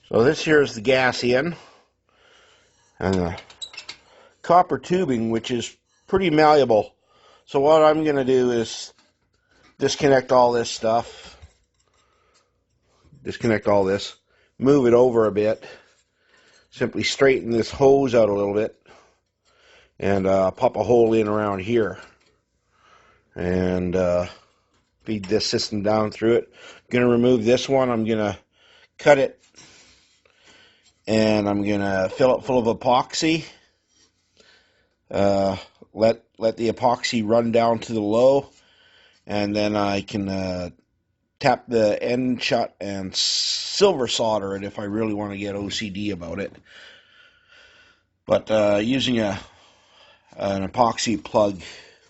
So this here is the gas in, and the copper tubing, which is pretty malleable. So what I'm going to do is disconnect all this stuff, disconnect all this, move it over a bit, simply straighten this hose out a little bit, and pop a hole in around here, and feed this system down through it. I'm going to remove this one. I'm going to cut it, and I'm going to fill it full of epoxy. Let the epoxy run down to the low, and then I can tap the end shut and silver solder it if I really want to get OCD about it. But using an epoxy plug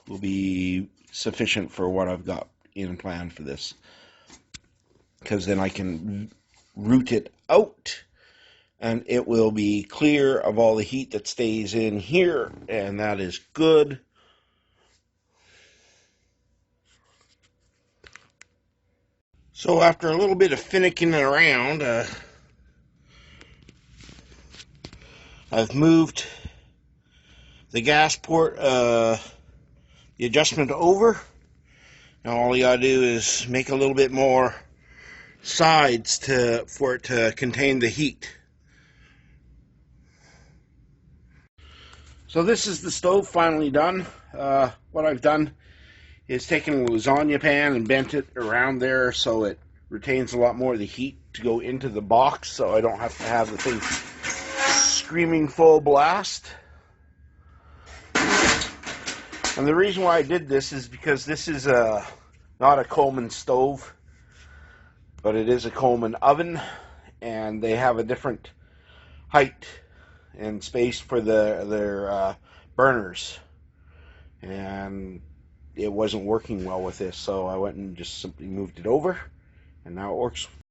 will be sufficient for what I've got in plan for this, because then I can root it out and it will be clear of all the heat that stays in here, and that is good. So after a little bit of finicking around, I've moved the gas port, the adjustment over. Now all you gotta do is make a little bit more sides for it to contain the heat. So this is the stove finally done. What I've done is taken a lasagna pan and bent it around there so it retains a lot more of the heat to go into the box, so I don't have to have the thing screaming full blast. And the reason why I did this is because this is not a Coleman stove, but it is a Coleman oven, and they have a different height and space for their burners, and it wasn't working well with this, so I went and just simply moved it over, and now it works